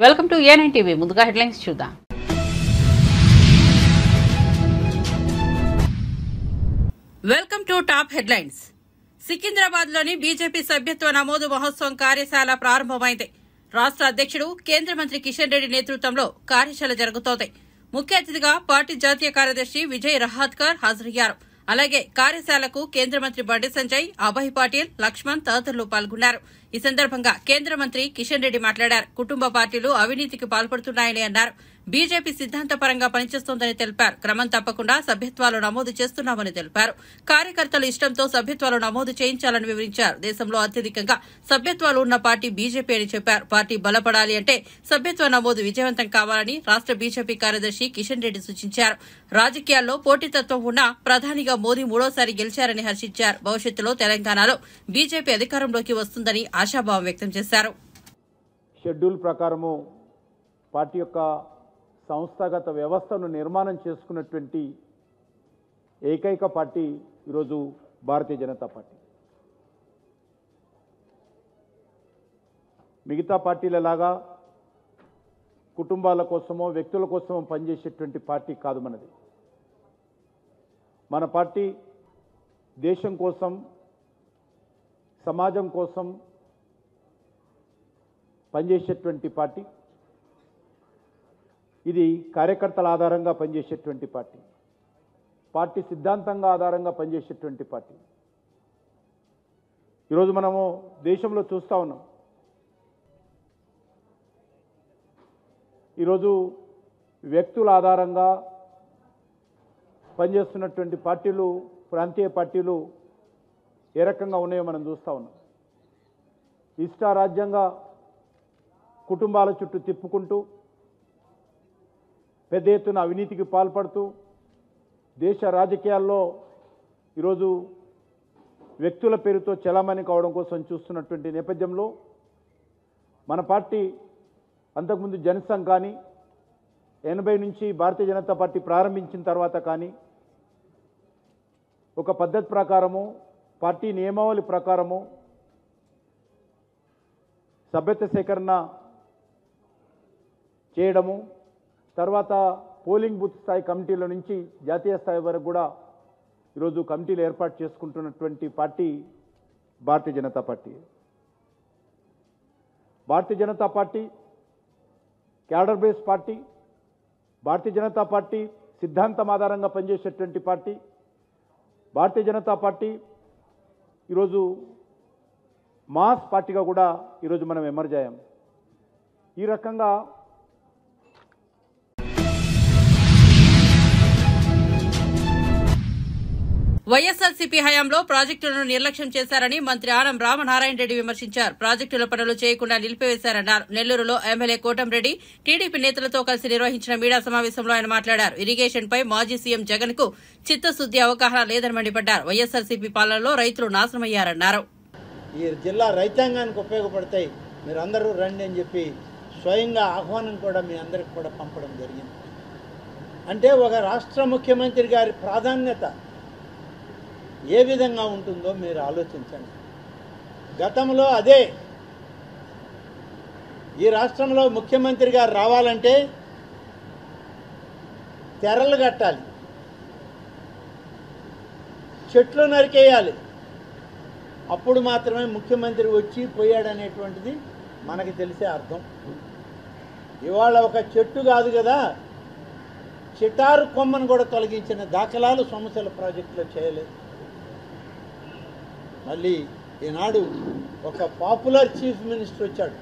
Welcome to ANN TV. ముందుగా headlines చూద్దాం. Welcome to top headlines. Secunderabad లోని బీజేపీ సభ్యత్వ నమోదు మహోత్సవం కార్యశాల ప్రారంభమైంది. రాష్ట్ర అధ్యక్షుడు కేంద్ర మంత్రి కిషన్ రెడ్డి నేతృత్వంలో కార్యశాల జరుగుతోంది. ముఖ్య అతిథిగా పార్టీ జాతీయ కార్యదర్శి విజయ్ రహాత్కర్ హాజరయ్యారు. అలాగే కార్యశాలకు కేంద్ర మంత్రి బండి సంజయ్, అభయ్ పాటిల్, లక్ష్మణ్ తదితరులు పాల్గొన్నారు. ఈ సందర్భంగా కేంద్ర మంత్రి కిషన్ రెడ్డి మాట్లాడారు. కుటుంబ పార్టీలు అవినీతికి పాల్పడుతున్నాయని అన్నారు. బీజేపీ సిద్ధాంతపరంగా పనిచేస్తోందని తెలిపారు. క్రమం తప్పకుండా సభ్యత్వాలు నమోదు చేస్తున్నామని తెలిపారు. కార్యకర్తలు ఇష్టంతో సభ్యత్వాలు నమోదు చేయించాలని వివరించారు. దేశంలో అత్యధికంగా సభ్యత్వాలు ఉన్న పార్టీ బీజేపీ అని చెప్పారు. పార్టీ బలపడాలి అంటే సభ్యత్వ నమోదు విజయవంతం కావాలని రాష్ట్ర బీజేపీ కార్యదర్శి కిషన్ రెడ్డి సూచించారు. రాజకీయాల్లో పోటీతత్వం ఉన్న ప్రధానిగా మోదీ మూడోసారి గెలిచారని హర్షించారు. భవిష్యత్తులో తెలంగాణలో బీజేపీ అధికారంలోకి వస్తుందని ఆశాభావం వ్యక్తం చేశారు. షెడ్యూల్ ప్రకారము పార్టీ యొక్క సంస్థాగత వ్యవస్థను నిర్మాణం చేసుకున్నటువంటి ఏకైక పార్టీ ఈరోజు భారతీయ జనతా పార్టీ. మిగతా పార్టీలలాగా కుటుంబాల కోసమో వ్యక్తుల కోసమో పనిచేసేటువంటి పార్టీ కాదు మనది. మన పార్టీ దేశం కోసం, సమాజం కోసం పనిచేసేటువంటి పార్టీ. ఇది కార్యకర్తల ఆధారంగా పనిచేసేటువంటి పార్టీ, పార్టీ సిద్ధాంతంగా ఆధారంగా పనిచేసేటువంటి పార్టీ. ఈరోజు మనము దేశంలో చూస్తూ ఉన్నాం. ఈరోజు వ్యక్తుల ఆధారంగా పనిచేస్తున్నటువంటి పార్టీలు, ప్రాంతీయ పార్టీలు ఏ రకంగా ఉన్నాయో మనం చూస్తూ ఉన్నాం. ఇష్టారాజ్యంగా కుటుంబాల చుట్టూ తిప్పుకుంటూ, పెద్ద ఎత్తున అవినీతికి పాల్పడుతూ, దేశ రాజకీయాల్లో ఈరోజు వ్యక్తుల పేరుతో చలామణి కావడం కోసం చూస్తున్నటువంటి నేపథ్యంలో మన పార్టీ అంతకుముందు జనసంఘ్ కానీ 80 నుంచి భారతీయ జనతా పార్టీ ప్రారంభించిన తర్వాత కానీ ఒక పద్ధతి ప్రకారము, పార్టీ నియమావళి ప్రకారము సభ్యత్వ సేకరణ చేయడము, తర్వాత పోలింగ్ బూత్ స్థాయి కమిటీల నుంచి జాతీయ స్థాయి వరకు కూడా ఈరోజు కమిటీలు ఏర్పాటు చేసుకుంటున్నటువంటి party Bharatiya Janata Party. Bharatiya Janata Party cadre base party. Bharatiya Janata Party సిద్ధాంతం ఆధారంగా పనిచేసేటువంటి పార్టీ. భారతీయ జనతా పార్టీ ఈరోజు మాస్ పార్టీగా కూడా ఈరోజు మనం ఎమర్జ్ అయ్యాం. ఈ రకంగా వైఎస్ఆర్సీపీ హయాంలో ప్రాజెక్టులను నిర్లక్ష్యం చేశారని మంత్రి ఆనం రామనారాయణ రెడ్డి విమర్శించారు. ప్రాజెక్టుల పనులు చేయకుండా నిలిపివేశారన్నారు. నెల్లూరులో ఎమ్మెల్యే కోటంరెడ్డి టీడీపీ నేతలతో కలిసి నిర్వహించిన మీడియా సమావేశంలో ఆయన మాట్లాడారు. ఇరిగేషన్ పై మాజీ సీఎం జగన్ కు చిత్తశుద్ది, అవగాహన లేదని మండిపడ్డారు. వైఎస్ఆర్సీపీ పాలనలో రైతులు నాశనమయ్యారన్నారు. ఈ జిల్లా రైతాంగానికి ఉపయోగపడతాయి, మీరు అందరూ రండి అని చెప్పి స్వయంగా ఆహ్వానం కూడా మీ అందరికి కూడా పంపడం జరిగింది. అంటే ఒక రాష్ట్ర ముఖ్యమంత్రి గారి ప్రాధాన్యత ఏ విధంగా ఉంటుందో మీరు ఆలోచించండి. గతంలో అదే ఈ రాష్ట్రంలో ముఖ్యమంత్రి గారు రావాలంటే తెరలు కట్టాలి, చెట్లు నరికేయాలి, అప్పుడు మాత్రమే ముఖ్యమంత్రి వచ్చి పోయాడనేటువంటిది మనకి తెలిసే అర్థం. ఇవాళ ఒక చెట్టు కాదు కదా, చిటారు కొమ్మను కూడా తొలగించిన దాఖలాలు సోమశిల ప్రాజెక్టులో చేయలేదు. మళ్ళీ ఈనాడు ఒక పాపులర్ చీఫ్ మినిస్టర్ వచ్చాడు.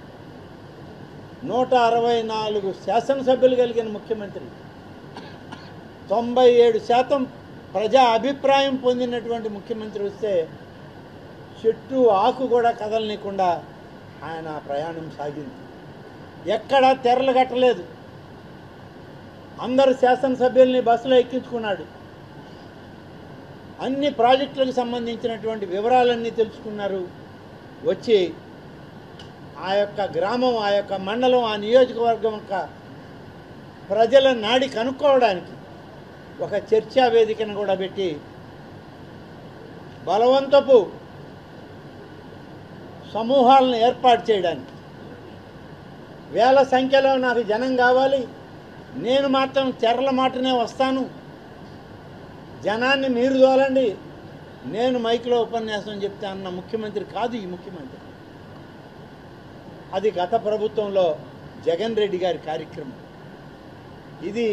164 శాసనసభ్యులు కలిగిన ముఖ్యమంత్రి, 97% ప్రజా అభిప్రాయం పొందినటువంటి ముఖ్యమంత్రి వస్తే చెట్టు ఆకు కూడా కదలనీయకుండా ఆయన ప్రయాణం సాగింది. ఎక్కడా తెరలు కట్టలేదు. అందరు శాసనసభ్యుల్ని బస్సులో ఎక్కించుకున్నాడు. అన్ని ప్రాజెక్టులకు సంబంధించినటువంటి వివరాలన్నీ తెలుసుకున్నారు. వచ్చి ఆ యొక్క గ్రామం, ఆ యొక్క మండలం, ఆ నియోజకవర్గం యొక్క ప్రజల నాడి కనుక్కోవడానికి ఒక చర్చా వేదికను కూడా పెట్టి బలవంతపు సమూహాలను ఏర్పాటు చేయడానికి వేల సంఖ్యలో నాకు జనం కావాలి, నేను మాత్రం చెర్ల మాటనే వస్తాను, జనాన్ని మీరు తోలండి, నేను మైక్లో ఉపన్యాసం చెప్తే అన్న ముఖ్యమంత్రి కాదు ఈ ముఖ్యమంత్రి. అది గత ప్రభుత్వంలో జగన్ రెడ్డి గారి కార్యక్రమం. ఇది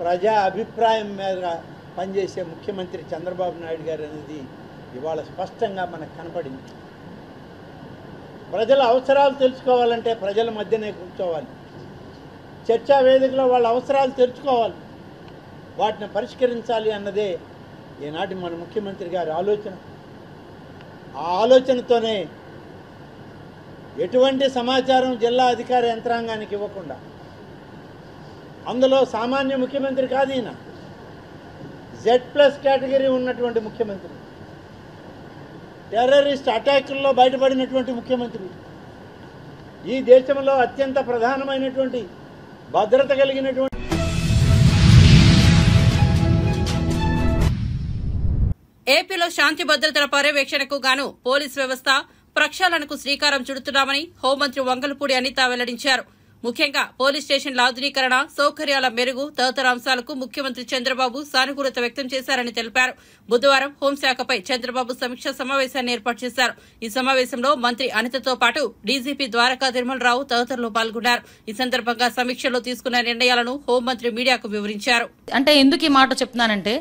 ప్రజా అభిప్రాయం మీద పనిచేసే ముఖ్యమంత్రి చంద్రబాబు నాయుడు గారు అనేది ఇవాళ స్పష్టంగా మనకు కనపడింది. ప్రజల అవసరాలు తెలుసుకోవాలంటే ప్రజల మధ్యనే కూర్చోవాలి, చర్చా వేదికలో వాళ్ళ అవసరాలు తెలుసుకోవాలి, వాటిని పరిష్కరించాలి అన్నదే ఈనాటి మన ముఖ్యమంత్రి గారి ఆలోచన. ఆ ఆలోచనతోనే ఎటువంటి సమాచారం జిల్లా అధికార యంత్రాంగానికి ఇవ్వకుండా, అందులో సామాన్య ముఖ్యమంత్రి కాదు ఈయన, Z+ కేటగిరీ ఉన్నటువంటి ముఖ్యమంత్రి, టెర్రరిస్ట్ అటాకుల్లో బయటపడినటువంటి ముఖ్యమంత్రి, ఈ దేశంలో అత్యంత ప్రధానమైనటువంటి భద్రత కలిగినటువంటి ఏపీలో శాంతి భద్రతల పర్యవేక్షణకు గాను పోలీస్ వ్యవస్థ ప్రక్షాళనకు శ్రీకారం చుడుతున్నామని హోంమంత్రి వంగలపూడి అనిత వెల్లడించారు. ముఖ్యంగా పోలీస్ స్టేషన్ల ఆధునీకరణ, సౌకర్యాల మెరుగు తదితర అంశాలకు ముఖ్యమంత్రి చంద్రబాబు సానుకూలత వ్యక్తం చేశారని తెలిపారు. బుధవారం హోంశాఖపై చంద్రబాబు సమీక్షా సమావేశాన్ని ఏర్పాటు చేశారు. ఈ సమావేశంలో మంత్రి అనితతో పాటు డీజీపీ ద్వారకా తిరుమలరావు తదితరులు పాల్గొన్నారు. ఈ సందర్భంగా సమీక్షలో తీసుకున్న నిర్ణయాలను హోంమంత్రి మీడియాకు వివరించారు. అంటే ఎందుకు ఈ మాట చెప్తున్నానంటే,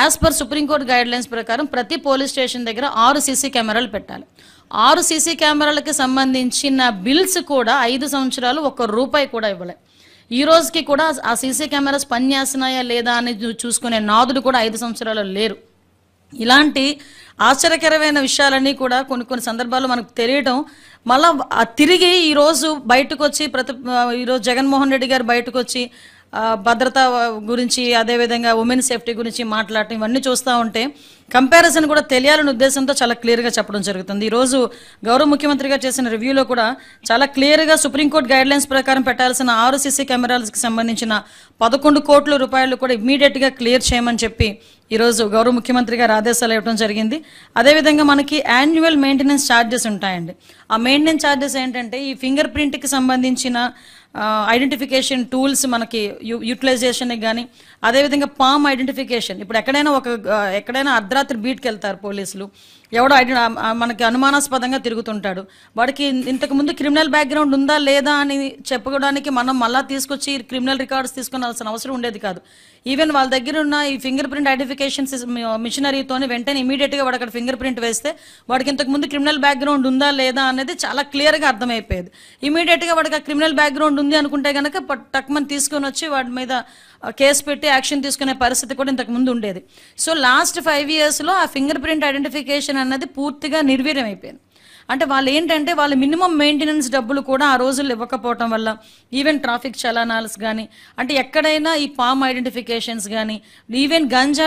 as per supreme court guide lines ప్రకారం ప్రతి పోలీస్ స్టేషన్ దగ్గర 6 సీసీ కెమెరాలు పెట్టాలి. 6 సీసీ కెమెరాలకి సంబంధించిన బిల్స్ కూడా 5 సంవత్సరాలు ₹1 కూడా ఇవ్వలే. ఈ రోజుకి కూడా ఆ సీసీ కెమెరాస్ పనిచేస్తున్నాయా లేదా అని చూసుకునే నాదుడు కూడా 5 సంవత్సరాలు లేరు. ఇలాంటి ఆశ్చర్యకరమైన విషయాలన్నీ కూడా కొన్ని సందర్భాల్లో మనకు తెలియటం, మళ్ళా తిరిగి ఈరోజు బయటకు వచ్చి ఈరోజు జగన్మోహన్ రెడ్డి గారు బయటకు వచ్చి భద్రత గురించి, అదేవిధంగా ఉమెన్ సేఫ్టీ గురించి మాట్లాడటం, ఇవన్నీ చూస్తూ ఉంటే కంపారిజన్ కూడా తెలియాలనే ఉద్దేశంతో చాలా క్లియర్గా చెప్పడం జరుగుతుంది. ఈరోజు గౌరవ ముఖ్యమంత్రిగా చేసిన రివ్యూలో కూడా చాలా క్లియర్గా సుప్రీంకోర్టు గైడ్ లైన్స్ ప్రకారం పెట్టాల్సిన 6 సీసీ కెమెరాలకు సంబంధించిన ₹11 కోట్ల కూడా ఇమ్మీడియట్గా క్లియర్ చేయమని చెప్పి ఈరోజు గౌరవ ముఖ్యమంత్రి గారు ఆదేశాలు ఇవ్వడం జరిగింది. అదేవిధంగా మనకి యాన్యువల్ మెయింటెనెన్స్ ఛార్జెస్ ఉంటాయండి. ఆ మెయింటెనెన్స్ ఛార్జెస్ ఏంటంటే, ఈ ఫింగర్ ప్రింట్కి సంబంధించిన ఐడెంటిఫికేషన్ టూల్స్ మనకి యూటిలైజేషన్కి కానీ, అదేవిధంగా పామ్ ఐడెంటిఫికేషన్. ఇప్పుడు ఎక్కడైనా అర్ధరాత్రి బీట్కి వెళ్తారు పోలీసులు, ఎవడో మనకి అనుమానాస్పదంగా తిరుగుతుంటాడు, వాడికి ఇంతకుముందు క్రిమినల్ బ్యాక్గ్రౌండ్ ఉందా లేదా అని చెప్పుకోవడానికి మనం మళ్ళీ తీసుకొచ్చి క్రిమినల్ రికార్డ్స్ తీసుకునాల్సిన అవసరం ఉండేది కాదు. ఈవెన్ వాళ్ళ దగ్గర ఉన్న ఈ ఫింగర్ ప్రింట్ ఐడెంటిఫికేషన్ మిషనరీతోనే వెంటనే ఇమీడియట్గా వాడు అక్కడ ఫింగర్ ప్రింట్ వేస్తే వాడికి ఇంతకుముందు క్రిమినల్ బ్యాక్గ్రౌండ్ ఉందా లేదా అనేది చాలా క్లియర్గా అర్థమైపోయేది. ఇమీడియట్గా వాడికి ఆ క్రిమినల్ బ్యాక్గ్రౌండ్ ఉంది అనుకుంటే కనుక టక్మని తీసుకొని వచ్చి వాడి మీద కేసు పెట్టి యాక్షన్ తీసుకునే పరిస్థితి కూడా ఇంతకుముందు ఉండేది. సో లాస్ట్ 5 yearsలో ఆ ఫింగర్ ప్రింట్ ఐడెంటిఫికేషన్ అన్నది పూర్తిగా నిర్వీర్యం అయిపోయింది. అంటే వాళ్ళు ఏంటంటే, వాళ్ళ మినిమం మెయింటెనెన్స్ డబ్బులు కూడా ఆ రోజుల్లో ఇవ్వకపోవటం వల్ల ఈవెన్ ట్రాఫిక్ చలానాల్స్ కానీ, అంటే ఎక్కడైనా ఈ పామ్ ఐడెంటిఫికేషన్స్ కానీ, ఈవెన్ గంజా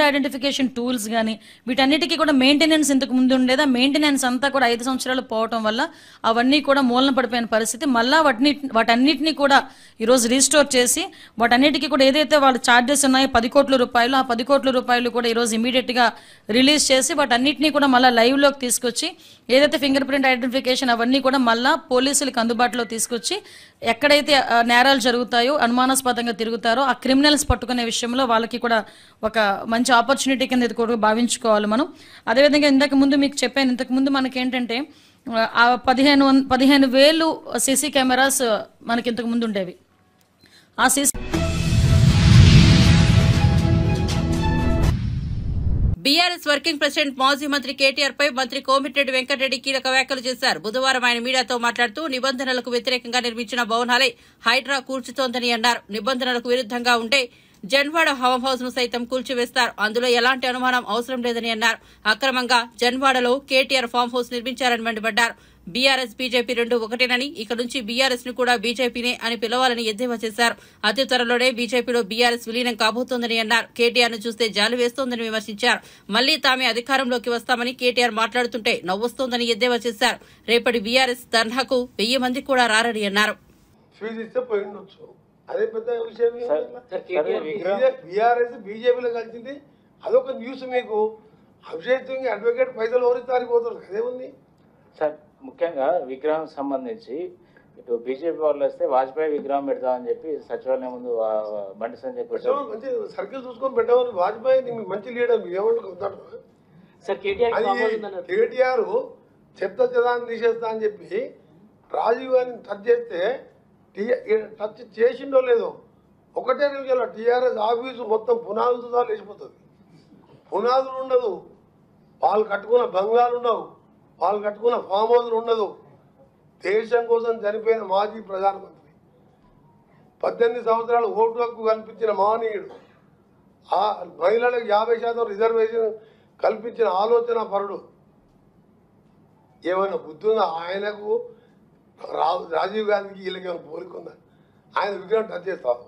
ఐడెంటిఫికేషన్ టూల్స్ కానీ, వీటన్నిటికీ కూడా మెయింటెనెన్స్ ఇంతకు ముందు ఉండేది. ఆ మెయింటెనెన్స్ అంతా కూడా 5 సంవత్సరాలు పోవటం వల్ల అవన్నీ కూడా మూలన పడిపోయిన పరిస్థితి. మళ్ళీ వాటన్నిటినీ కూడా ఈరోజు రీస్టోర్ చేసి, వాటన్నిటికీ కూడా ఏదైతే వాళ్ళు ఛార్జెస్ ఉన్నాయో ₹10 కోట్ల, ఆ ₹10 కోట్ల కూడా ఈరోజు ఇమీడియట్గా రిలీజ్ చేసి వాటన్నిటినీ కూడా మళ్ళీ లైవ్లోకి తీసుకొచ్చి, ఏదైతే ఫింగర్ ప్రింట్ ఐడెంటిఫికేషన్ అవన్నీ కూడా మళ్ళా పోలీసులకు అందుబాటులో తీసుకొచ్చి, ఎక్కడైతే నేరాలు జరుగుతాయో, అనుమానాస్పదంగా తిరుగుతారో ఆ క్రిమినల్స్ పట్టుకునే విషయంలో వాళ్ళకి కూడా ఒక మంచి ఆపర్చునిటీ కింద ఇది కూడా భావించుకోవాలి మనం. అదేవిధంగా మీకు చెప్పాను, ఇంతకుముందు మనకేంటంటే 15,000 సీసీ కెమెరాస్ మనకి ఇంతకుముందు ఉండేవి. ఆ సీసీ బీఆర్ఎస్ వర్కింగ్ ప్రెసిడెంట్ మాజీ మంత్రి కేటీఆర్ పై మంత్రి కోమిటిరెడ్డి వెంకటరెడ్డి కీలక వ్యాఖ్యలు చేశారు. బుధవారం ఆయన మీడియాతో మాట్లాడుతూ, నిబంధనలకు వ్యతిరేకంగా నిర్మించిన భవనాలే హైడ్రా కూల్చుతోందని అన్నారు. నిబంధనలకు విరుద్దంగా ఉంటే జన్వాడ ఫామ్ హౌస్ ను సైతం కూల్చివేస్తారు, అందులో ఎలాంటి అనుమానం అవసరం లేదని అన్నారు. అక్రమంగా జన్వాడలో కేటీఆర్ ఫామ్ హౌస్ నిర్మించారని మండిపడ్డారు. బీఆర్ఎస్ బీజేపీ రెండు ఒకటేనని, ఇక నుంచి బీఆర్ఎస్ ను కూడా బీజేపీనే అని పిలవాలని ఎద్దేవా చేశారు. అతి త్వరలోనే బీజేపీలో బీఆర్ఎస్ విలీనం కాబోతోందని అన్నారు. కేటీఆర్ ను చూస్తే జాలి వేస్తోందని విమర్శించారు. మళ్లీ తామే అధికారంలోకి వస్తామని కేటీఆర్ మాట్లాడుతుంటే నవ్వొస్తోందని ఎద్దేవా చేశారు. రేపటి బీఆర్ఎస్ ధర్నాకు 1000 మంది కూడా రారని అన్నారు. అదే పెద్ద విషయం. బీఆర్ఎస్ బీజేపీలో కలిసింది అదొక న్యూస్. మీకు అభిషేక్ అడ్వకేట్ పైసలు ఓరిస్తానికి పోతారు, అదే ఉంది సార్. ముఖ్యంగా విగ్రహం సంబంధించి ఇటు బీజేపీ వాళ్ళు వస్తే వాజ్పేయి విగ్రహం పెడతామని చెప్పి సచివాలయం ముందు బండి సంజయ్ మంచి సర్కిల్ చూసుకొని పెట్టామని వాజ్పేయి మీకు మంచి లీడర్ మీకు ఏమంటారు సార్ కేటీఆర్ చెత్త చెదాన్ని తీసేస్తా అని చెప్పి రాజీవ్ గారిని టచ్ చేస్తే టచ్ చేసిండో లేదో ఒకటే నిమిషంలో టీఆర్ఎస్ ఆఫీసు మొత్తం పునాదులతో లేచిపోతుంది. పునాదులు ఉండదు, వాళ్ళు కట్టుకున్న బంగాలు ఉండవు, వాళ్ళు కట్టుకున్న ఫామ్ హౌస్లు ఉండదు. దేశం కోసం చనిపోయిన మాజీ ప్రధానమంత్రి, 18 సంవత్సరాలు ఓటు హక్కు కల్పించిన మహనీయుడు, ఆ మహిళలకు 50% రిజర్వేషన్ కల్పించిన ఆలోచన పరుడు. ఏమైనా బుద్ధుందా ఆయనకు? రాజీవ్ గాంధీకి వీళ్ళకి ఏమైనా పోలికుందా? ఆయన విగ్రహం టచ్ చేస్తావు.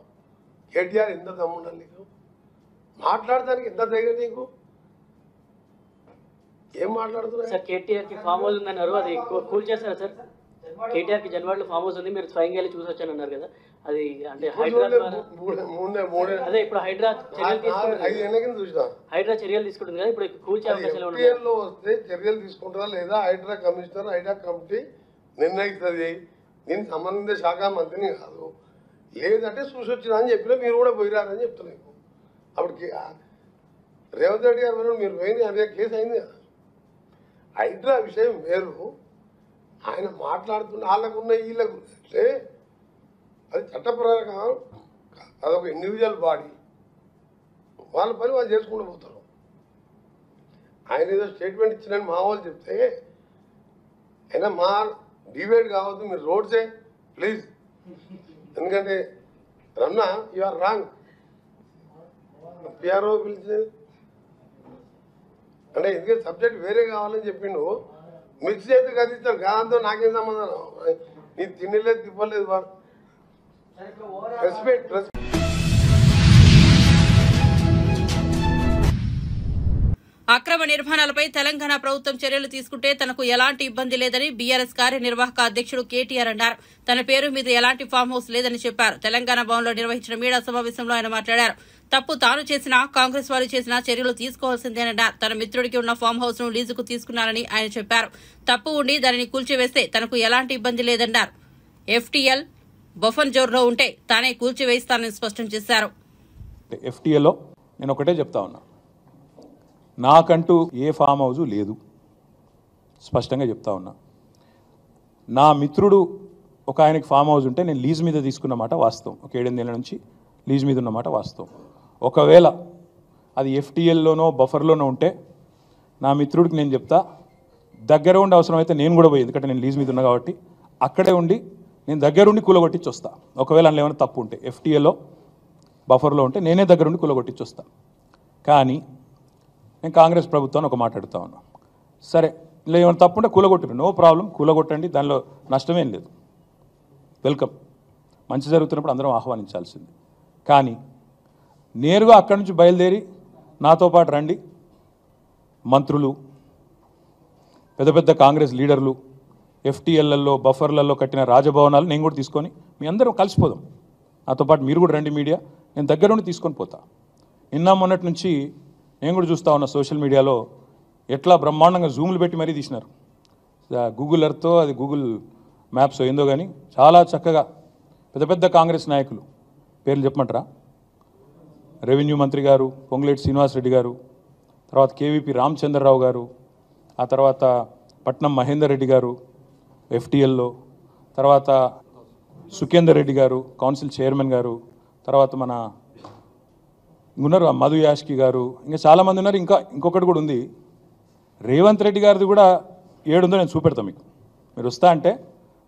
కేటీఆర్ ఎంత దమ్ముండాలి నీకు? మాట్లాడడానికి ఎంత ధైర్యం నీకు? ఏం మాట్లాడుతున్నారు సార్? కేటీఆర్కి ఫామ్ హౌస్ ఉందన్నారు, అది కూల్ చేస్తారా సార్? కేటీఆర్కి జన్వాడలో ఫామ్ హౌస్ ఉంది, మీరు స్వయంగా వెళ్ళి చూసి వచ్చాను అన్నారు కదా, అది అంటే హైడ్రా అదే ఇప్పుడు హైడ్రా చర్యలు తీసుకుంటుంది కదా, ఇప్పుడు కూల్చే అవకాశాలు ఉన్నాయి. వస్తే చర్యలు తీసుకుంటారా లేదా హైడ్రా కమిషనర్, హైడ్రా కమిటీ నిర్ణయిస్తుంది. నేను సంబంధిత శాఖ మంత్రిని కాదు. లేదంటే చూసి వచ్చినా అని చెప్పినా మీరు కూడా పోయిరారని చెప్తున్నాను. అప్పటికి రేవంత్ రెడ్డి గారు మీరు పోయింది అదే కేసు అయింది కదా. హైడ్రా విషయం వేరు, ఆయన మాట్లాడుతున్న వాళ్ళకున్న వీళ్ళకు అంటే అది చట్టప్రకారం అదొక ఇండివిజువల్ బాడీ, వాళ్ళ పని వాళ్ళు చేసుకుంటూ పోతారు. ఆయన ఏదో స్టేట్మెంట్ ఇచ్చినని మా వాళ్ళు చెప్తే అయినా మా డిబేట్ కావద్దు, మీరు రోడ్సే ప్లీజ్. ఎందుకంటే రన్నా యు ఆర్ రాంగ్. పిఆర్ఓ పిలిచేది అంటే ఎందుకంటే సబ్జెక్ట్ వేరే కావాలని చెప్పిండు. మిక్స్ అయితే కదిస్తాడు, దాంతో నాకేం సంబంధం? నీ తినలేదు తిప్పలేదు వాడు. రెస్పెక్ట్. అక్రమ నిర్మాణాలపై తెలంగాణ ప్రభుత్వం చర్యలు తీసుకుంటే తనకు ఎలాంటి ఇబ్బంది లేదని బీఆర్ఎస్ కార్యనిర్వాహక అధ్యక్షుడు కేటీఆర్ అన్నారు. తన పేరు మీద ఎలాంటి ఫామ్ హౌస్ లేదని చెప్పారు. తెలంగాణ భవన్లో నిర్వహించిన మీడియా సమావేశంలో ఆయన మాట్లాడారు. తప్పు తాను చేసినా, కాంగ్రెస్ వారు చేసినా చర్యలు తీసుకోవాల్సిందేనన్నారు. తన మిత్రుడికి ఉన్న ఫామ్ హౌస్ ను లీజుకు తీసుకున్నారని ఆయన చెప్పారు. తప్పు ఉండి దానిని కూల్చివేస్తే తనకు ఎలాంటి ఇబ్బంది లేదన్నారు. ఎఫ్టీఎల్ బఫన్ జోర్లో ఉంటే తానే కూల్చివేస్తానని స్పష్టం చేశారు. ఎఫ్టీఎల్లో నేను ఒకటే చెప్తా ఉన్నా, నాకంటూ ఏ ఫామ్ హౌజు లేదు, స్పష్టంగా చెప్తా ఉన్నా. నా మిత్రుడు ఒక ఆయనకి ఫామ్ హౌస్ ఉంటే నేను లీజ్ మీద తీసుకున్న మాట వాస్తవం. ఒక 7-8 ఏళ్ళ నుంచి లీజ్ మీద ఉన్నమాట వాస్తవం. ఒకవేళ అది ఎఫ్టీఎల్లోనో బఫర్లోనో ఉంటే నా మిత్రుడికి నేను చెప్తా, దగ్గర ఉండి అవసరమైతే నేను కూడా పోయి, ఎందుకంటే నేను లీజ్ మీద ఉన్నా కాబట్టి అక్కడే ఉండి నేను దగ్గరుండి కూలగొట్టించి వస్తా. ఒకవేళ అందులో ఏమైనా తప్పు ఉంటే ఎఫ్టీఎల్లో బఫర్లో ఉంటే నేనే దగ్గరుండి కూలగొట్టించి వస్తా. కానీ నేను కాంగ్రెస్ ప్రభుత్వాన్ని ఒక మాట అడుగుతా ఉన్నా, సరే ఇలా ఏమైనా తప్పు ఉంటే కూలగొట్టరు, నో ప్రాబ్లం, కూలగొట్టండి, దానిలో నష్టమేం లేదు, వెల్కమ్. మంచి జరుగుతున్నప్పుడు అందరం ఆహ్వానించాల్సింది. కానీ నేరుగా అక్కడి నుంచి బయలుదేరి నాతో పాటు రండి మంత్రులు, పెద్ద పెద్ద కాంగ్రెస్ లీడర్లు, ఎఫ్టీఎల్లలో బఫర్లలో కట్టిన రాజభవనాలు నేను కూడా తీసుకొని మీ అందరం కలిసిపోదాం. నాతో పాటు మీరు కూడా రండి మీడియా, నేను దగ్గర నుండి తీసుకొని పోతా. నిన్న మొన్నటి నుంచి నేను కూడా చూస్తూ ఉన్నా సోషల్ మీడియాలో ఎట్లా బ్రహ్మాండంగా జూములు పెట్టి మరీ తీసినారు. గూగుల్ ఎర్త్తో అది గూగుల్ మ్యాప్స్ ఏందో కానీ చాలా చక్కగా పెద్ద పెద్ద కాంగ్రెస్ నాయకులు పేర్లు చెప్పమంటారా? రెవెన్యూ మంత్రి గారు పొంగులేటి శ్రీనివాసరెడ్డి గారు, తర్వాత కేవీపీ రామచంద్రరావు గారు, ఆ తర్వాత పట్నం మహేందర్ రెడ్డి గారు ఎఫ్టీఎల్లో, తర్వాత సుఖేందర్ రెడ్డి గారు కౌన్సిల్ చైర్మన్ గారు, తర్వాత మన ఉన్నారు మధు యాష్కి గారు, ఇంకా చాలామంది ఉన్నారు. ఇంకొకటి కూడా ఉంది, రేవంత్ రెడ్డి గారిది కూడా ఏడుందో నేను చూపెడతాను మీకు. మీరు వస్తా అంటే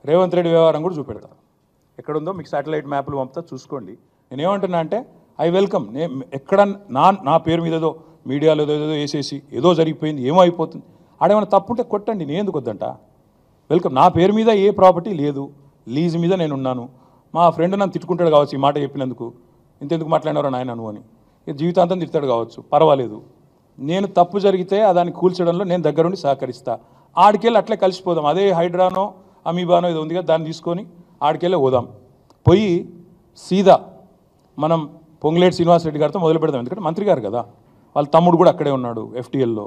రేవంత్ రెడ్డి వ్యవహారం కూడా చూపెడతా. ఎక్కడుందో మీకు శాటిలైట్ మ్యాప్లు పంపుతా, చూసుకోండి. నేనేమంటున్నా అంటే ఐ వెల్కమ్. ఎక్కడ నా పేరు మీద ఏదో మీడియాలో ఏదో వేసేసి ఏదో జరిగిపోయింది, ఏమో అయిపోతుంది, ఆడేమైనా తప్పుంటే కొట్టండి, నేను ఎందుకు వద్దంట. వెల్కమ్. నా పేరు మీద ఏ ప్రాపర్టీ లేదు, లీజ్ మీద నేను ఉన్నాను. మా ఫ్రెండ్ నన్ను తిట్టుకుంటాడు కావచ్చు ఈ మాట చెప్పినందుకు, ఇంతెందుకు మాట్లాడినారో నాయన నువ్వు అని, జీవితాంతం తిడతాడు కావచ్చు, పర్వాలేదు. నేను తప్పు జరిగితే దాన్ని కూల్చడంలో నేను దగ్గరుండి సహకరిస్తా. ఆడికెళ్ళి అట్లే కలిసిపోదాం. అదే హైడ్రానో అమీబానో ఏదో ఉంది కదా, దాన్ని తీసుకొని ఆడికెళ్ళే పోదాం. పోయి సీదా మనం పొంగులేటి శ్రీనివాసరెడ్డి గారితో మొదలు పెడదాం. ఎందుకంటే మంత్రి గారు కదా, వాళ్ళ తమ్ముడు కూడా అక్కడే ఉన్నాడు ఎఫ్టీఎల్లో.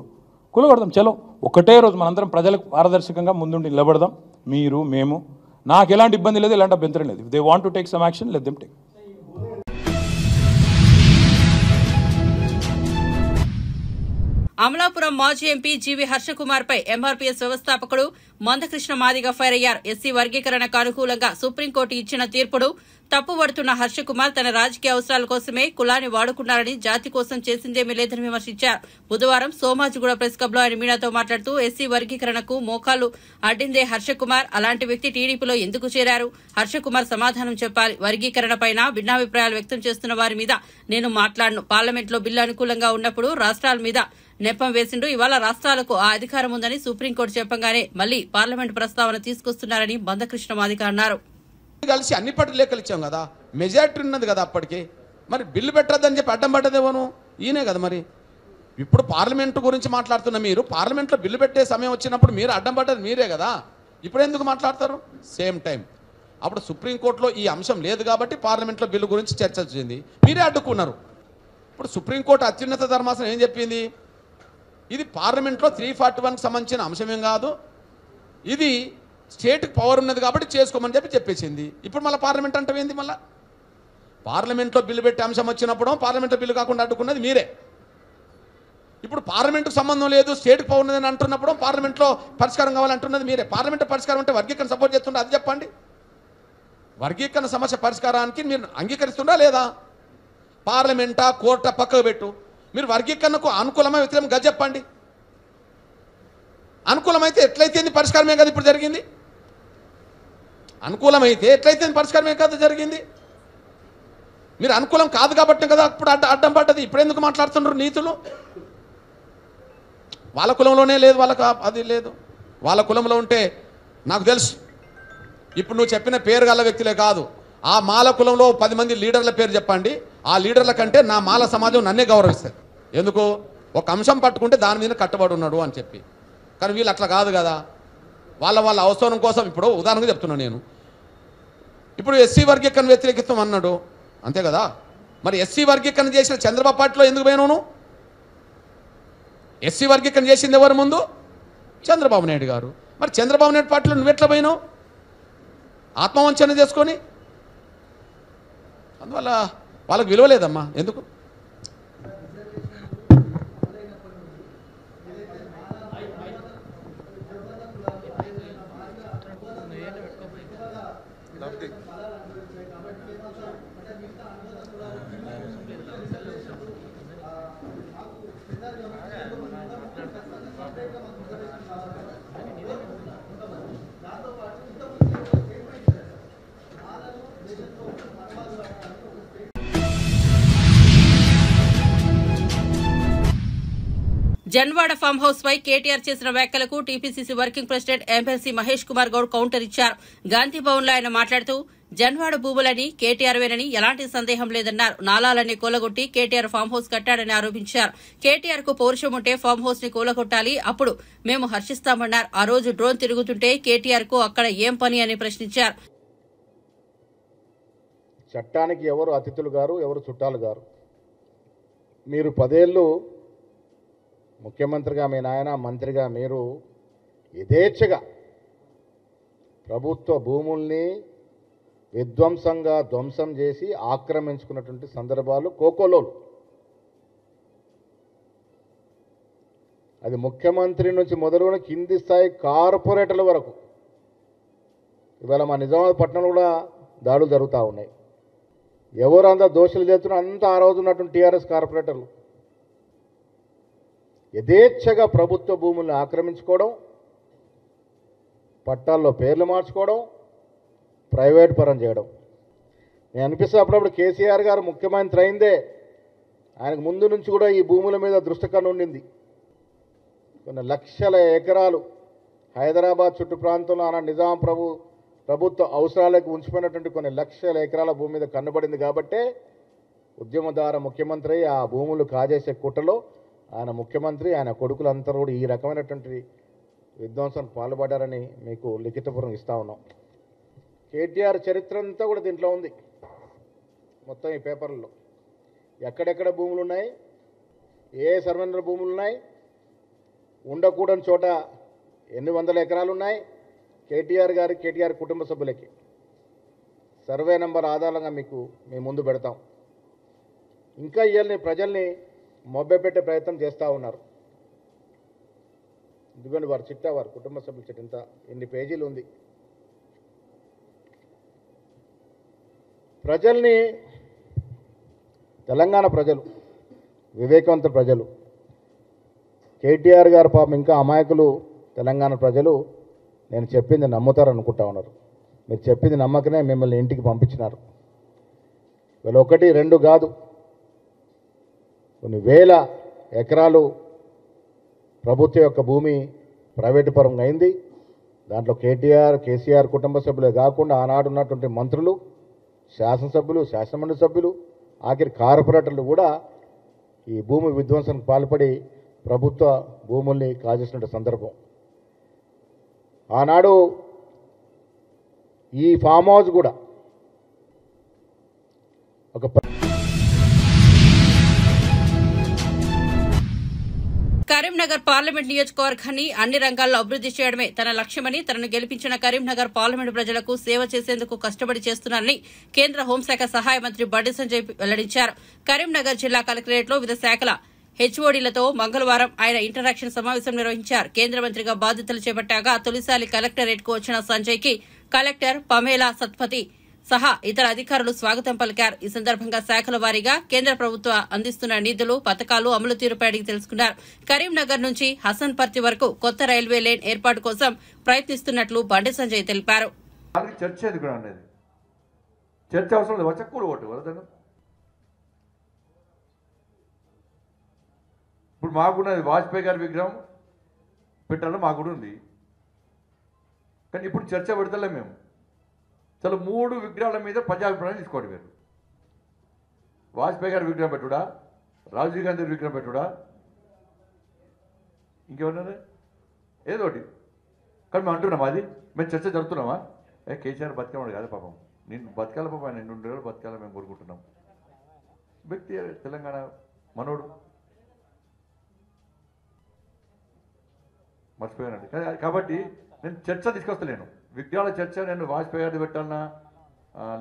కూలగొడదాం, చలో ఒకటే రోజు మనందరం ప్రజలకు పారదర్శకంగా ముందుండి నిలబడదాం. మీరు మేము నాకు ఎలాంటి ఇబ్బంది లేదు, ఎలాంటి అభ్యంతరం లేదు. If they want to take some action, let them take. Amalapuram మాజీ ఎంపీ జీవి హర్షకుమార్ పై ఎంఆర్పీఎస్ వ్యవస్థాపకుడు మందకృష్ణ మాదిగ ఫైర్ అయ్యారు. ఎస్సీ వర్గీకరణకు అనుకూలంగా సుప్రీంకోర్టు ఇచ్చిన తీర్పును తప్పుపడుతున్న హర్షకుమార్ తన రాజకీయ అవసరాల కోసమే కులాన్ని వాడుకున్నారని, జాతి కోసం చేసిందేమీ లేదని విమర్శించారు. బుధవారం సోమాజిగూడ ప్రెస్ క్లబ్ లో ఆయన మీడియాతో మాట్లాడుతూ ఎస్సీ వర్గీకరణకు మోకాలు అడ్డిందే హర్షకుమార్, అలాంటి వ్యక్తి టీడీపీలో ఎందుకు చేరారు? హర్షకుమార్ సమాధానం చెప్పాలి. వర్గీకరణపైన భిన్నాభిప్రాయాలు వ్యక్తం చేస్తున్న వారి మీద నేను మాట్లాడను. పార్లమెంట్లో బిల్లు అనుకూలంగా ఉన్నప్పుడు రాష్ట్రాల మీద నెపం వేసిండు. ఇవాళ రాష్ట్రాలకు ఆ అధికారం ఉందని సుప్రీంకోర్టు చెప్పగానే మళ్లీ పార్లమెంట్ ప్రస్తావన తీసుకొస్తున్నారని మందకృష్ణ మాదిగ అన్నారు. కలిసి అన్ని పార్టీలు లెక్కలు ఇచ్చాం కదా, మెజారిటీ ఉన్నది కదా అప్పటికి. మరి బిల్లు పెట్టద్దని చెప్పి అడ్డం పడ్డదేమోను ఈయనే కదా. మరి ఇప్పుడు పార్లమెంటు గురించి మాట్లాడుతున్న మీరు, పార్లమెంట్లో బిల్లు పెట్టే సమయం వచ్చినప్పుడు మీరు అడ్డం పడ్డది మీరే కదా. ఇప్పుడు ఎందుకు మాట్లాడతారు? సేమ్ టైం అప్పుడు సుప్రీంకోర్టులో ఈ అంశం లేదు కాబట్టి పార్లమెంట్లో బిల్లు గురించి చర్చ వచ్చింది, మీరే అడ్డుకున్నారు. ఇప్పుడు సుప్రీంకోర్టు అత్యున్నత ధర్మాసనం ఏం చెప్పింది? ఇది పార్లమెంట్లో 341కి సంబంధించిన అంశమేం కాదు, ఇది స్టేట్కి పవర్ ఉన్నది కాబట్టి చేసుకోమని చెప్పేసింది. ఇప్పుడు మళ్ళీ పార్లమెంట్ అంటే ఏంది? మళ్ళీ పార్లమెంట్లో బిల్లు పెట్టే అంశం వచ్చినప్పుడు పార్లమెంట్లో బిల్లు కాకుండా అడ్డుకున్నది మీరే. ఇప్పుడు పార్లమెంటుకు సంబంధం లేదు, స్టేట్కి పవర్ ఉన్నదని అంటున్నప్పుడు పార్లమెంట్లో పరిష్కారం కావాలంటున్నది మీరే. పార్లమెంట్లో పరిష్కారం అంటే వర్గీకరణ సపోర్ట్ చేస్తుండే అది చెప్పండి. వర్గీకరణ సమస్య పరిష్కారానికి మీరు అంగీకరిస్తుండా లేదా? పార్లమెంటా కోర్టా పక్కకు పెట్టు, మీరు వర్గీకరణకు అనుకూలమా వ్యతిరేకంగా చెప్పండి. అనుకూలమైతే ఎట్లయితే పరిష్కారమే కదా ఇప్పుడు జరిగింది. అనుకూలమైతే ఎట్లయితే పరిష్కారమే కదా జరిగింది. మీరు అనుకూలం కాదు కాబట్టి కదా ఇప్పుడు అడ్డం పడ్డది. ఇప్పుడు ఎందుకు మాట్లాడుతున్నారు నీతులు? వాళ్ళ కులంలోనే లేదు, వాళ్ళకు అది లేదు. వాళ్ళ కులంలో ఉంటే నాకు తెలుసు. ఇప్పుడు నువ్వు చెప్పిన పేరు గల వ్యక్తులే కాదు, ఆ మాల కులంలో 10 మంది లీడర్ల పేరు చెప్పండి. ఆ లీడర్ల కంటే నా మాల సమాజం నన్నే గౌరవిస్తారు. ఎందుకు? ఒక అంశం పట్టుకుంటే దాని మీద కట్టుబడి ఉన్నాడు అని చెప్పి. కానీ వీళ్ళు అట్లా కాదు కదా. వాళ్ళ అవసరం కోసం, ఇప్పుడు ఉదాహరణగా చెప్తున్నాను నేను, ఇప్పుడు ఎస్సీ వర్గీకరణ వ్యతిరేకిస్తాం అన్నాడు అంతే కదా. మరి ఎస్సీ వర్గీకరణ చేసిన చంద్రబాబు పార్టీలో ఎందుకు పోయినావు? ఎస్సీ వర్గీకరణ చేసింది ఎవరు ముందు? చంద్రబాబు నాయుడు గారు. మరి చంద్రబాబు నాయుడు పార్టీలో నువ్వు ఎట్లా పోయినావు? ఆత్మవంచన చేసుకొని. అందువల్ల వాళ్ళకి విలువ లేదమ్మా. ఎందుకు? జన్వాడ ఫామ్ హౌస్ పై కేటీఆర్ చేసిన వ్యాఖ్యలకు TPCC working president MLC Mahesh Kumar Goud counter ఇచ్చారు. గాంధీ భవన్ లో ఆయన మాట్లాడుతూ జన్వాడ భూములని కేటీఆర్వేనని ఎలాంటి సందేహం లేదన్నారు. నాలాలన్నీ కూలగొట్టి కేటీఆర్ ఫామ్ హౌస్ కట్టాడని ఆరోపించారు. కేటీఆర్ కు పౌరుషం ఉంటే ఫామ్ హౌస్ ని కూలగొట్టాలి, అప్పుడు మేము హర్షిస్తామన్నారు. ఆ రోజు డ్రోన్ తిరుగుతుంటే కేటీఆర్ కు అక్కడ ఏం పని అని ప్రశ్నించారు. చట్టానికి ఎవరు అతిథులు గారు, ఎవరు చుట్టాలు గారు. మీరు 10 ఏళ్ళు ముఖ్యమంత్రిగా మీ నాయన, మంత్రిగా మీరు యథేచ్ఛగా ప్రభుత్వ భూముల్ని విధ్వంసంగా ధ్వంసం చేసి ఆక్రమించుకున్నటువంటి సందర్భాలు కోకోలోలు. అది ముఖ్యమంత్రి నుంచి మొదలుకొని కింది స్థాయి కార్పొరేటర్ల వరకు. ఇవాళ మా నిజామాబాద్ పట్టణంలో కూడా దాడులు జరుగుతూ ఉన్నాయి. ఎవరు అంతా దోషులు చేస్తున్నా అంతా ఆ రోజు ఉన్నటువంటి టీఆర్ఎస్ కార్పొరేటర్లు యథేచ్ఛగా ప్రభుత్వ భూముల్ని ఆక్రమించుకోవడం, పట్టాల్లో పేర్లు మార్చుకోవడం, ప్రైవేట్ పరం చేయడం. నేను అనిపిస్తే అప్పుడప్పుడు కేసీఆర్ గారు ముఖ్యమంత్రి అయిందే ఆయనకు ముందు నుంచి కూడా ఈ భూముల మీద దృష్టి కన్ను ఉండింది. కొన్ని లక్షల ఎకరాలు హైదరాబాద్ చుట్టూ ప్రాంతంలో ఆనా నిజాం ప్రభుత్వ అవసరాలకు ఉంచిపోయినటువంటి కొన్ని లక్షల ఎకరాల భూమి మీద కన్నుబడింది. కాబట్టే ఉద్యమదార ముఖ్యమంత్రి ఆ భూములు కాజేసే కుట్రలో ఆయన ముఖ్యమంత్రి, ఆయన కొడుకులందరూ కూడా ఈ రకమైనటువంటి విధ్వంసానికి పాల్పడ్డారని మీకు లిఖితపూర్వం ఇస్తా ఉన్నాం. కేటీఆర్ చరిత్ర అంతా కూడా దీంట్లో ఉంది మొత్తం ఈ పేపర్లలో. ఎక్కడెక్కడ భూములు ఉన్నాయి, ఏ సర్వేంద్ర భూములు ఉన్నాయి, ఉండకూడని చోట ఎన్ని వందల ఎకరాలు ఉన్నాయి, కేటీఆర్ గారి కేటీఆర్ కుటుంబ సభ్యులకి సర్వే నెంబర్ ఆధారంగా మీకు మేము ముందు పెడతాం. ఇంకా ఇవాళ ప్రజల్ని మొబ్బెపెట్టే ప్రయత్నం చేస్తూ ఉన్నారు. ఎందుకంటే వారి చిట్టా వారి కుటుంబ సభ్యుల చిట్ట ఇంత ఎన్ని పేజీలు ఉంది. ప్రజల్ని తెలంగాణ ప్రజలు వివేకవంత ప్రజలు, కేటీఆర్ గారు పాపం ఇంకా అమాయకులు తెలంగాణ ప్రజలు నేను చెప్పింది నమ్ముతారు అనుకుంటా ఉన్నారు. మీరు చెప్పింది నమ్మకనే మిమ్మల్ని ఇంటికి పంపించినారు. వీళ్ళు 1, 2 కాదు, కొన్ని వేల ఎకరాలు ప్రభుత్వం యొక్క భూమి ప్రైవేటు పరంగా అయింది. దాంట్లో కేసీఆర్ కుటుంబ సభ్యులే కాకుండా ఆనాడు ఉన్నటువంటి మంత్రులు, శాసనసభ్యులు, శాసనమండలి సభ్యులు, ఆఖరి కార్పొరేటర్లు కూడా ఈ భూమి విధ్వంసానికి పాల్పడి ప్రభుత్వ భూముల్ని కాజేసిన సందర్భం. ఆనాడు ఈ ఫామ్ హౌస్ కూడా ఒక కరీంనగర్ పార్లమెంట్ నియోజకవర్గాన్ని అన్ని రంగాల్లో అభివృద్ది చేయడమే తన లక్ష్యమని, తనను గెలిపించిన కరీంనగర్ పార్లమెంట్ ప్రజలకు సేవ చేసేందుకు కష్టపడి చేస్తున్నారని కేంద్ర హోంశాఖ సహాయ మంత్రి బండి సంజయ్ వెల్లడించారు. కరీంనగర్ జిల్లా కలెక్టరేట్లో వివిధ శాఖల హెచ్ఓడీలతో మంగళవారం ఆయన ఇంటరాక్షన్ సమావేశం నిర్వహించారు. కేంద్ర మంత్రిగా బాధ్యతలు చేపట్టాక తొలిసారి కలెక్టరేట్కు వచ్చిన సంజయ్ కి కలెక్టర్ పమేలా సత్పతి సహా ఇతర అధికారులు స్వాగతం పలికారు. ఈ సందర్భంగా శాఖల వారీగా కేంద్ర ప్రభుత్వం అందిస్తున్న నిధులు, పథకాలు అమలు తీరుపై అడిగి తెలుసుకున్నారు. కరీంనగర్ నుంచి హసన్పర్తి వరకు కొత్త రైల్వే లేన్ ఏర్పాటు కోసం ప్రయత్నిస్తున్నట్లు బండి సంజయ్ తెలిపారు. ఇప్పుడు మాకున్నది వాజ్పేయి గారి విగ్రహం పెట్టాలని మాకు కూడా ఉంది, కానీ ఇప్పుడు చర్చ పెడతలే మేము. అసలు 3 విగ్రహాల మీద ప్రజాభిప్రాయం తీసుకోండి. మీరు వాజ్పేయి గారి విగ్రహం పెట్టుడా, రాజీవ్ గాంధీ విగ్రహం పెట్టుడా, ఇంకేమన్నా ఏదోటి. కానీ మేము అంటున్నాం అది మేము చర్చ జరుపుతున్నామా? కేసీఆర్ బతికేవాడు కాదు పాపం, నేను బతకాల పాపం, ఆయన 2 రోజులు బతకాల మేము కోరుకుంటున్నాం. వ్యక్తి తెలంగాణ మనోడు మర్చిపోయానండి. కాబట్టి నేను చర్చ తీసుకొస్తలేను, విగ్రహాల చర్చ నేను వాజ్పేయి గారిది పెట్టాలన్నా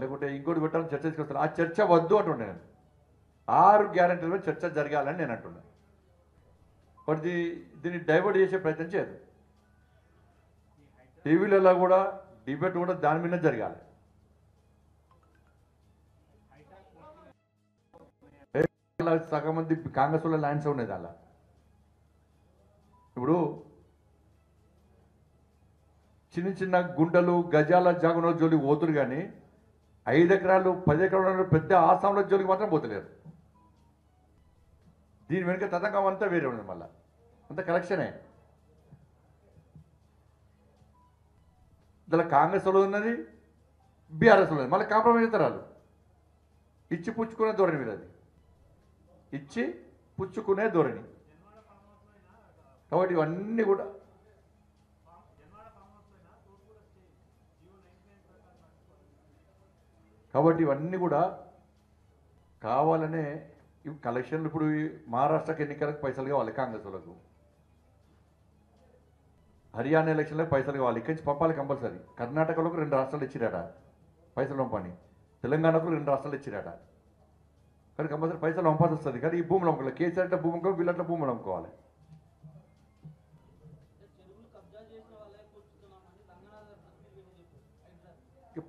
లేకుంటే ఇంకోటి పెట్టాలని చర్చ తీసుకొస్తాను. ఆ చర్చ వద్దు అంటుండే నేను. 6 గ్యారెంటీల చర్చ జరగాలని నేను అంటున్నాను. బట్ దీన్ని డైవర్ట్ చేసే ప్రయత్నం చేయదు. టీవీలలో కూడా డిబేట్ కూడా దాని మీద జరగాలి. సగం మంది కాంగ్రెస్ వాళ్ళ ల్యాండ్స్ ఉన్నాయి దానిలో. ఇప్పుడు చిన్న చిన్న గుంటలు గజాల జాగున జోలికి పోతురు, కానీ 5 ఎకరాలు 10 ఎకరాలు పెద్ద ఆసాంల జోలికి మాత్రం పోతలేరు. దీని వెనుక తతంగం అంతా వేరే ఉన్నది, మళ్ళీ అంత కలెక్షనే. దాని కాంగ్రెస్ వాళ్ళు ఉన్నది, బీఆర్ఎస్ ఉన్నది, మళ్ళీ కాంప్రమైజ్ అవుతారు వాళ్ళు. ఇచ్చి పుచ్చుకునే ధోరణి మీరు, అది ఇచ్చి పుచ్చుకునే ధోరణి. కాబట్టి ఇవన్నీ కూడా కావాలనే ఇవి కలెక్షన్లు. ఇప్పుడు మహారాష్ట్రకి ఎన్నికలకు పైసలు కావాలి కాంగ్రెస్ వాళ్ళకు, హర్యానా ఎలక్షన్లకు పైసలు కావాలి, ఇక్కడి నుంచి పంపాలి కంపల్సరీ. కర్ణాటకలకు 2 రాష్ట్రాలు ఇచ్చిరాట పైసలు పంపని, తెలంగాణకు 2 రాష్ట్రాలు ఇచ్చిరాట, కానీ కంపల్సరీ పైసలు పంపాల్సి వస్తుంది. కానీ ఈ భూములు అమ్ముకోవాలి, కేసీఆర్ అంటే భూమి అమ్ముకోవాలి, వీళ్ళంటే భూములు అమ్ముకోవాలి.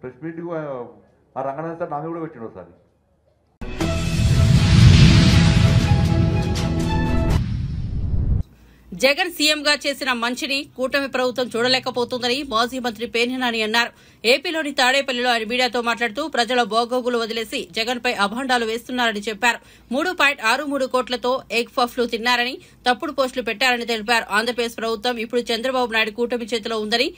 ప్రెస్ మీట్ ఆ రంగనాథ్ సార్ నామే కూడా పెట్టిండు ఒకసారి. జగన్ సీఎంగా చేసిన మంచిని కూటమి ప్రభుత్వం చూడలేకపోతుందని మాజీ మంత్రి పేర్ని నాని అన్నారు. ఏపీలోని తాడేపల్లిలో ఆయన మీడియాతో మాట్లాడుతూ ప్రజల బోగోగులు వదిలేసి జగన్ పై అభాండాలు వేస్తున్నారని చెప్పారు. 3.63 కోట్లతో ఎగ్ పఫ్లు తిన్నారని, తప్పుడు పోస్టులు పెట్టారని తెలిపారు. ఆంధ్రప్రదేశ్ ప్రభుత్వం ఇప్పుడు చంద్రబాబు నాయుడు కూటమి చేతిలో ఉందని,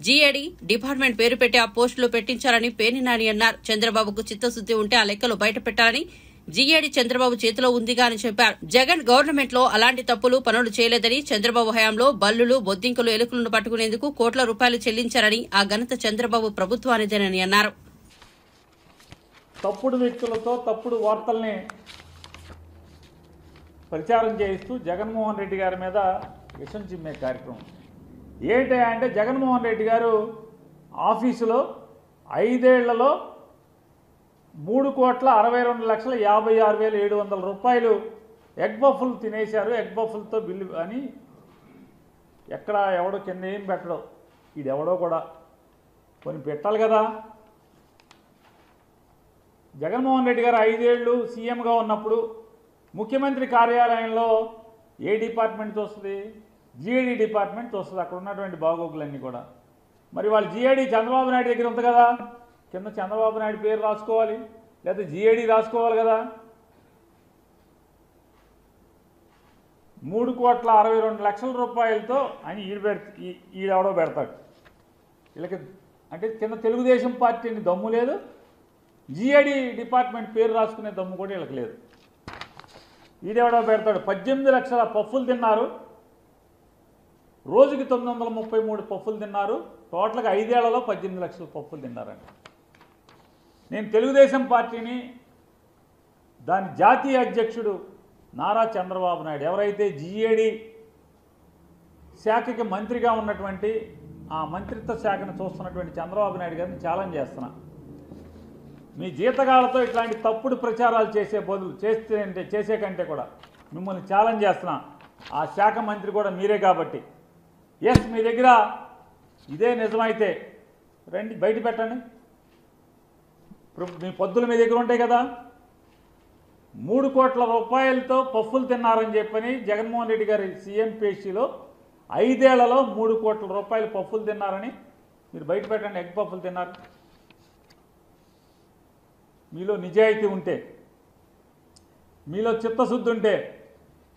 జీఏడీ డిపార్ట్మెంట్ పేరు పెట్టి ఆ పోస్టులు పెట్టించారని పేర్ని నాని అన్నారు. చంద్రబాబుకు చిత్తశుద్ది ఉంటే ఆ లెక్కలు బయట పెట్టాలని, జీఏడీ చంద్రబాబు చేతిలో ఉందిగా అని చెప్పారు. జగన్ గవర్నమెంట్ లో అలాంటి తప్పులు పనులు చేయలేదని, చంద్రబాబు హయాంలో బల్లులు, బొద్దింకలు, ఎలుకలను పట్టుకునేందుకు కోట్ల రూపాయలు చెల్లించారని, ఆ ఘనత చంద్రబాబు ప్రభుత్వానిదేనని అన్నారు. తప్పుడు వ్యక్తులతో తప్పుడు వార్తల్ని ప్రచారం చేయిస్తూ జగన్మోహన్ రెడ్డి గారి మీద విషం చిమ్మే కార్యక్రమం. ఏంటి అంటే జగన్మోహన్ రెడ్డి గారు ఆఫీసులో 5 ఏళ్లలో 3,62,56,700 రూపాయలు ఎగ్ బఫుల్ తినేశారు, ఎగ్ బఫుల్తో బిల్లు అని ఎక్కడ ఎవడో కింద ఏం పెట్టడం, ఇది ఎవడో కూడా కొన్ని పెట్టాలి కదా. జగన్మోహన్ రెడ్డి గారు 5 ఏళ్ళు సీఎంగా ఉన్నప్పుడు ముఖ్యమంత్రి కార్యాలయంలో ఏ డిపార్ట్మెంట్ వస్తుంది? జిఐడి డిపార్ట్మెంట్ వస్తుంది, అక్కడ ఉన్నటువంటి బాగోగులన్నీ కూడా. మరి వాళ్ళు జిఐడి చంద్రబాబు నాయుడు దగ్గర ఉంది కదా, కింద చంద్రబాబు నాయుడు పేరు రాసుకోవాలి, లేదా జిఐడి రాసుకోవాలి కదా. 3,62,00,000 రూపాయలతో అని ఈడెవడో పెడతాడు. వీళ్ళకి అంటే కింద తెలుగుదేశం పార్టీని దమ్ము లేదు, జిఐడి డిపార్ట్మెంట్ పేరు రాసుకునే దమ్ము కూడా వీళ్ళకి లేదు. ఈడెవడో పెడతాడు. 18 లక్షల పఫ్ఫులు తిన్నారు, రోజుకి 933 పఫ్ఫులు తిన్నారు, టోటల్గా 5 ఏళ్లలో 18 లక్షల పఫ్ఫులు తిన్నారండి. నేను తెలుగుదేశం పార్టీని దాని జాతీయ అధ్యక్షుడు నారా చంద్రబాబు నాయుడు, ఎవరైతే జిఏడి శాఖకి మంత్రిగా ఉన్నటువంటి ఆ మంత్రిత్వ శాఖను చూస్తున్నటువంటి చంద్రబాబు నాయుడు గారిని ఛాలెంజ్ చేస్తున్నా. మీ జీతగాళ్లతో ఇట్లాంటి తప్పుడు ప్రచారాలు చేసే కంటే కూడా మిమ్మల్ని ఛాలెంజ్ చేస్తున్నా. ఆ శాఖ మంత్రి కూడా మీరే కాబట్టి, ఎస్ మీ దగ్గర ఇదే నిజమైతే రండి బయట పెట్టండి. మీ పొద్దులు మీ దగ్గర ఉంటాయి కదా. 3 కోట్ల రూపాయలతో పఫ్ఫులు తిన్నారని చెప్పని జగన్మోహన్ రెడ్డి గారి సీఎం పేషీలో 5 ఏళ్లలో 3 కోట్ల రూపాయలు పఫ్ఫులు తిన్నారని మీరు బయట పెట్టండి. ఎగ్ పఫ్ఫులు తిన్నారు. మీలో నిజాయితీ ఉంటే, మీలో చిత్తశుద్ధి ఉంటే,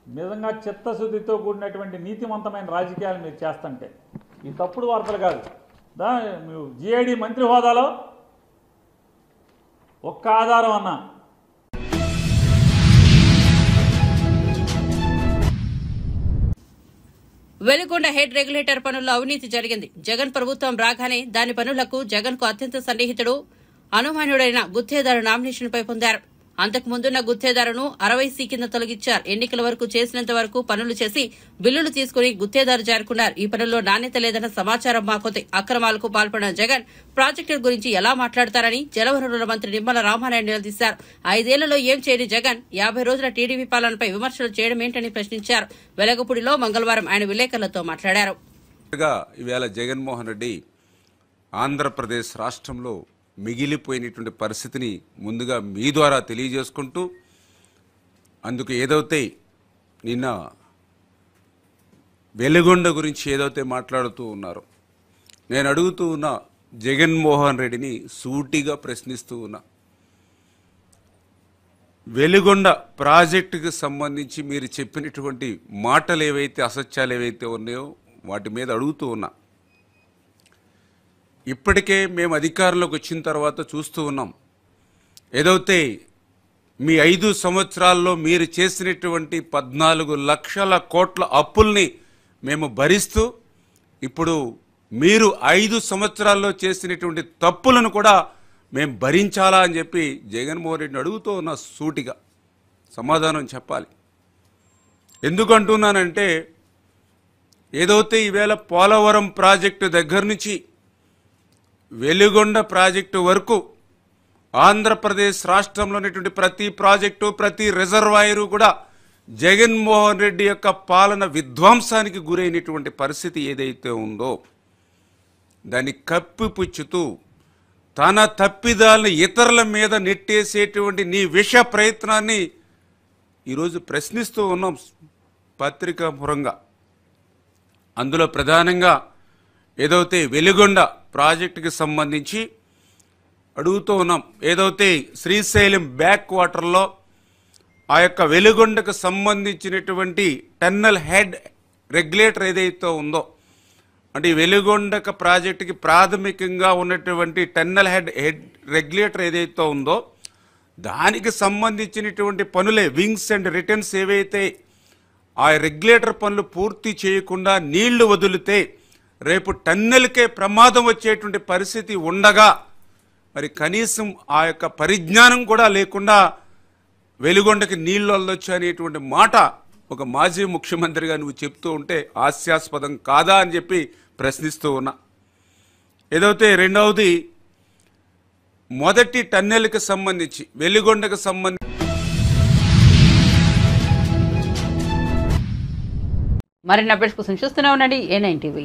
నిజంగా చిత్తశుద్ధితో కూడినటువంటి నీతివంతమైన రాజకీయాలు మీరు చేస్తుంటే ఈ తప్పుడు వార్తలు కాదు. మీరు జిఐడి మంత్రి హోదాలో ఒక్క ఆధారం అన్నా వెలిగొండ హెడ్ రెగ్యులేటర్ పనుల్లో అవినీతి జరిగింది. జగన్ ప్రభుత్వం రాగానే దాని పనులకు జగన్ కు అత్యంత సన్నిహితుడు అనుమానుడైన గుత్తేదారు నామినేషన్పై పొందారు. అంతకు ముందున్న గుత్తేదారును 60C కింద తొలగించారు. ఎన్నికల వరకు చేసినంత వరకు పనులు చేసి బిల్లులు తీసుకుని గుత్తేదారు చేరుకున్నారు. ఈ పనుల్లో నాణ్యత లేదన్న సమాచారం మాకొతే అక్రమాలకు పాల్పడిన జగన్ ప్రాజెక్టుల గురించి ఎలా మాట్లాడతారని జలవనరుల మంత్రి నిమ్మల రామానాయుడు నిలదీశారు. 5 ఏళ్లలో ఏం చేయని జగన్ 50 రోజుల టీడీపీ పాలనపై విమర్శలు చేయడం ఏంటని ప్రశ్నించారు. వెలగపూడిలో మంగళవారం ఆయన విలేకరులతో మాట్లాడారు. ఇవాళ జగన్మోహన్ రెడ్డి ఆంధ్రప్రదేశ్ రాష్ట్రంలో మిగిలిపోయినటువంటి పరిస్థితిని ముందుగా మీ ద్వారా తెలియజేసుకుంటూ, అందుకు ఏదైతే నిన్న వెలుగొండ గురించి ఏదైతే మాట్లాడుతూ ఉన్నారో, నేను అడుగుతూ ఉన్న జగన్మోహన్ రెడ్డిని సూటిగా ప్రశ్నిస్తూ ఉన్నా. వెలుగొండ ప్రాజెక్టుకు సంబంధించి మీరు చెప్పినటువంటి మాటలు ఏవైతే అసత్యాలు ఏవైతే ఉన్నాయో వాటి మీద అడుగుతూ ఉన్నా. ఇప్పటికే మేము అధికారంలోకి వచ్చిన తర్వాత చూస్తూ ఉన్నాం, ఏదైతే మీ 5 సంవత్సరాల్లో మీరు చేసినటువంటి 14 లక్షల కోట్ల అప్పుల్ని మేము భరిస్తూ, ఇప్పుడు మీరు 5 సంవత్సరాల్లో చేసినటువంటి తప్పులను కూడా మేము భరించాలా అని చెప్పి జగన్మోహన్ రెడ్డిని అడుగుతూ ఉన్న సూటిగా సమాధానం చెప్పాలి. ఎందుకంటున్నానంటే, ఏదైతే ఈవేళ పోలవరం ప్రాజెక్టు దగ్గర నుంచి వెలుగొండ ప్రాజెక్టు వరకు ఆంధ్రప్రదేశ్ రాష్ట్రంలో ఉన్నటువంటి ప్రతి ప్రాజెక్టు, ప్రతి రిజర్వాయరు కూడా జగన్మోహన్ రెడ్డి యొక్క పాలన విధ్వంసానికి గురైనటువంటి పరిస్థితి ఏదైతే ఉందో దాన్ని కప్పిపుచ్చుతూ తన తప్పిదాలను ఇతరుల మీద నెట్టేసేటువంటి నీ విష ప్రయత్నాన్ని ఈరోజు ప్రశ్నిస్తూ ఉన్నాం పత్రికాముఖంగా. అందులో ప్రధానంగా ఏదైతే వెలుగొండ ప్రాజెక్టుకి సంబంధించి అడుగుతూ ఉన్నాం. ఏదైతే శ్రీశైలం బ్యాక్ వాటర్లో ఆ యొక్క వెలుగొండకు సంబంధించినటువంటి టన్నల్ హెడ్ రెగ్యులేటర్ ఏదైతే ఉందో, అంటే ఈ వెలుగొండక ప్రాజెక్టుకి ప్రాథమికంగా ఉన్నటువంటి టన్నల్ హెడ్ రెగ్యులేటర్ ఏదైతే ఉందో దానికి సంబంధించినటువంటి పనులే వింగ్స్ అండ్ రిటర్న్స్ ఏవైతే ఆ రెగ్యులేటర్ పనులు పూర్తి చేయకుండా నీళ్లు వదిలితే రేపు టన్నెల్కే ప్రమాదం వచ్చేటువంటి పరిస్థితి ఉండగా, మరి కనీసం ఆ యొక్క పరిజ్ఞానం కూడా లేకుండా వెలుగొండకి నీళ్లు వదలొచ్చు అనేటువంటి మాట ఒక మాజీ ముఖ్యమంత్రిగా నువ్వు చెప్తూ ఉంటే హాస్యాస్పదం కాదా అని చెప్పి ప్రశ్నిస్తూ ఉన్నా. ఏదైతే రెండవది మొదటి టన్నెల్కి సంబంధించి వెలిగొండకు సంబంధించి మరిన్ని అప్డేట్స్ కోసం చూస్తూనే ఉండండి A9 TV.